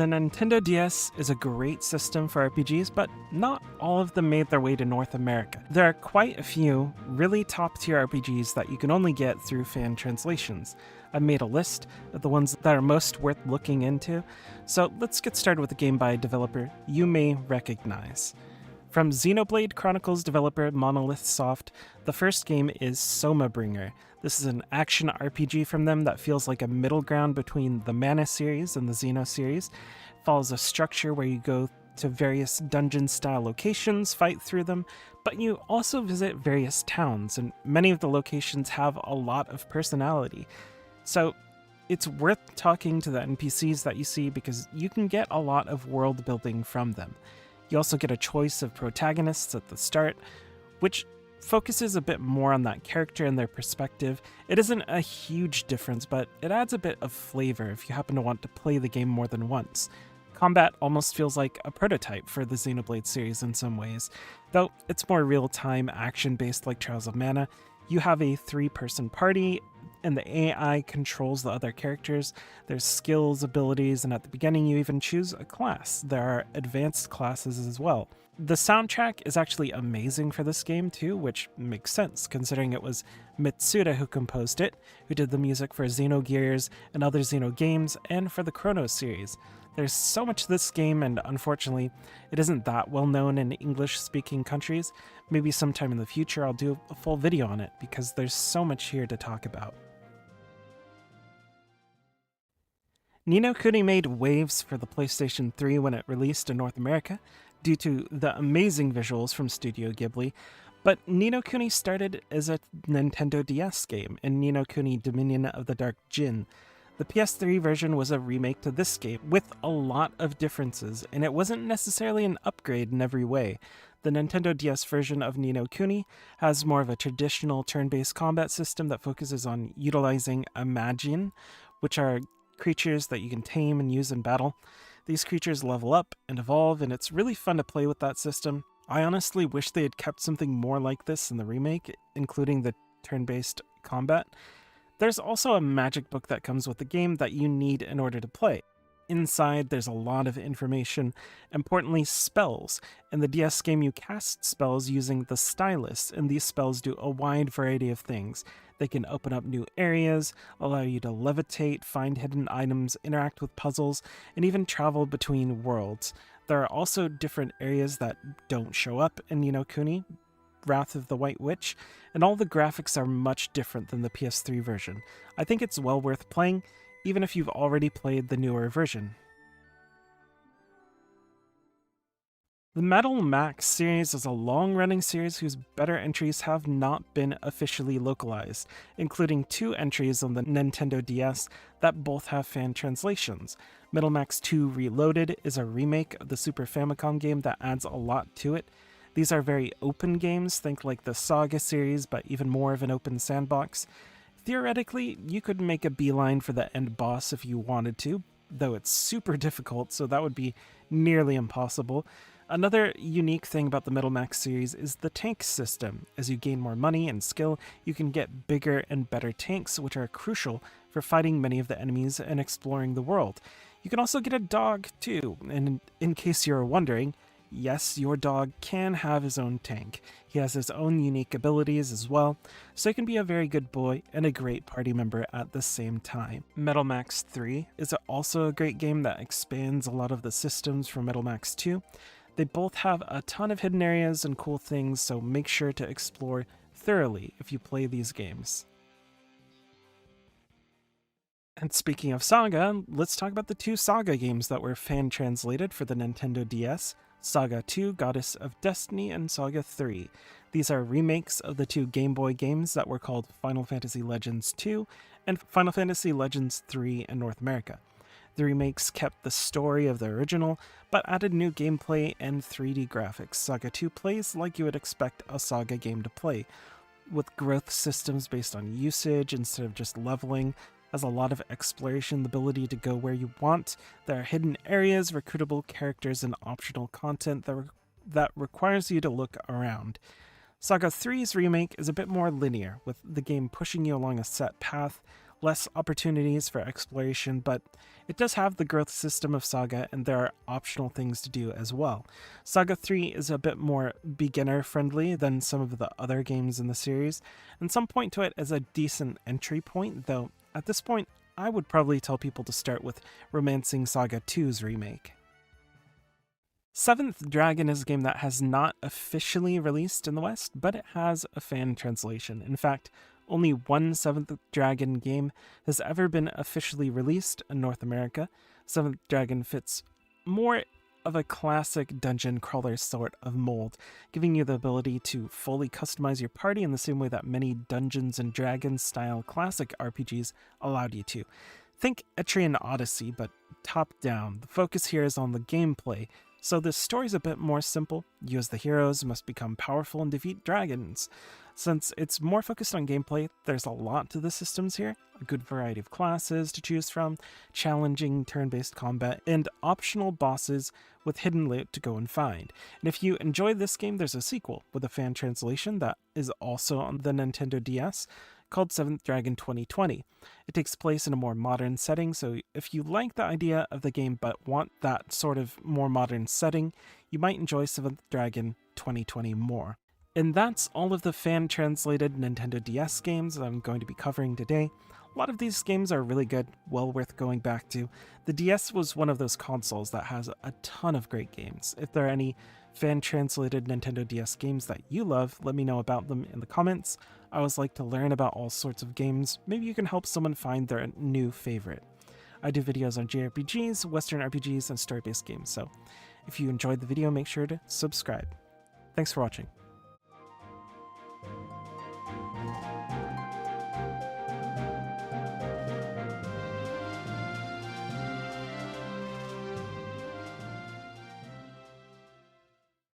The Nintendo DS is a great system for RPGs, but not all of them made their way to North America. There are quite a few really top-tier RPGs that you can only get through fan translations. I've made a list of the ones that are most worth looking into, so let's get started with a game by a developer you may recognize. From Xenoblade Chronicles developer Monolith Soft, the first game is Soma Bringer. This is an action RPG from them that feels like a middle ground between the Mana series and the Xeno series. It follows a structure where you go to various dungeon-style locations, fight through them, but you also visit various towns, and many of the locations have a lot of personality. So it's worth talking to the NPCs that you see because you can get a lot of world building from them. You also get a choice of protagonists at the start, which focuses a bit more on that character and their perspective. It isn't a huge difference, but it adds a bit of flavor if you happen to want to play the game more than once. Combat almost feels like a prototype for the Xenoblade series in some ways, though it's more real-time action-based like Trials of Mana. You have a 3-person party, and the AI controls the other characters. There's skills, abilities, and at the beginning you even choose a class. There are advanced classes as well. The soundtrack is actually amazing for this game too, which makes sense considering it was Mitsuda who composed it, who did the music for Xenogears and other Xeno games, and for the Chrono series. There's so much to this game, and unfortunately, it isn't that well known in English-speaking countries. Maybe sometime in the future I'll do a full video on it, because there's so much here to talk about. Ni no Kuni made waves for the PlayStation 3 when it released in North America, due to the amazing visuals from Studio Ghibli, but Ni no Kuni started as a Nintendo DS game in Ni no Kuni Dominion of the Dark Djinn. The PS3 version was a remake to this game, with a lot of differences, and it wasn't necessarily an upgrade in every way. The Nintendo DS version of Ni no Kuni has more of a traditional turn-based combat system that focuses on utilizing Imagine, which are creatures that you can tame and use in battle. These creatures level up and evolve, and it's really fun to play with that system. I honestly wish they had kept something more like this in the remake, including the turn-based combat. There's also a magic book that comes with the game that you need in order to play. Inside, there's a lot of information, importantly spells. In the DS game, you cast spells using the stylus, and these spells do a wide variety of things. They can open up new areas, allow you to levitate, find hidden items, interact with puzzles, and even travel between worlds. There are also different areas that don't show up in Ni no Kuni, Wrath of the White Witch, and all the graphics are much different than the PS3 version. I think it's well worth playing, even if you've already played the newer version. The Metal Max series is a long-running series whose better entries have not been officially localized, including 2 entries on the Nintendo DS that both have fan translations. Metal Max 2 Reloaded is a remake of the Super Famicom game that adds a lot to it. These are very open games, think like the SaGa series, but even more of an open sandbox. Theoretically, you could make a beeline for the end boss if you wanted to, though it's super difficult, so that would be nearly impossible. Another unique thing about the Metal Max series is the tank system. As you gain more money and skill, you can get bigger and better tanks, which are crucial for fighting many of the enemies and exploring the world. You can also get a dog, too, and in case you're wondering, yes, your dog can have his own tank. He has his own unique abilities as well, so he can be a very good boy and a great party member at the same time. Metal Max 3 is also a great game that expands a lot of the systems from Metal Max 2. They both have a ton of hidden areas and cool things, so make sure to explore thoroughly if you play these games. And speaking of SaGa, let's talk about the 2 SaGa games that were fan-translated for the Nintendo DS. SaGa 2, Goddess of Destiny, and SaGa 3. These are remakes of the 2 Game Boy games that were called Final Fantasy Legends 2 and Final Fantasy Legends 3 in North America. The remakes kept the story of the original, but added new gameplay and 3D graphics. SaGa 2 plays like you would expect a SaGa game to play, with growth systems based on usage instead of just leveling, has a lot of exploration, the ability to go where you want. There are hidden areas, recruitable characters, and optional content that requires you to look around. SaGa 3's remake is a bit more linear, with the game pushing you along a set path, less opportunities for exploration, but it does have the growth system of SaGa, and there are optional things to do as well. SaGa 3 is a bit more beginner-friendly than some of the other games in the series, and some point to it as a decent entry point, though at this point I would probably tell people to start with Romancing Saga 2's remake. Seventh Dragon is a game that has not officially released in the West, but it has a fan translation. In fact, only one Seventh Dragon game has ever been officially released in North America. Seventh Dragon fits more of a classic dungeon crawler sort of mold, giving you the ability to fully customize your party in the same way that many Dungeons and Dragons style classic RPGs allowed you to. Think Etrian Odyssey, but top down. The focus here is on the gameplay, so the story's a bit more simple. You as the heroes must become powerful and defeat dragons. Since it's more focused on gameplay, there's a lot to the systems here, a good variety of classes to choose from, challenging turn-based combat, and optional bosses with hidden loot to go and find. And if you enjoy this game, there's a sequel with a fan translation that is also on the Nintendo DS called Seventh Dragon 2020. It takes place in a more modern setting, so if you like the idea of the game but want that sort of more modern setting, you might enjoy Seventh Dragon 2020 more. And that's all of the fan-translated Nintendo DS games I'm going to be covering today. A lot of these games are really good, well worth going back to. The DS was one of those consoles that has a ton of great games. If there are any fan-translated Nintendo DS games that you love, let me know about them in the comments. I always like to learn about all sorts of games. Maybe you can help someone find their new favorite. I do videos on JRPGs, Western RPGs, and story-based games, so if you enjoyed the video, make sure to subscribe. Thanks for watching.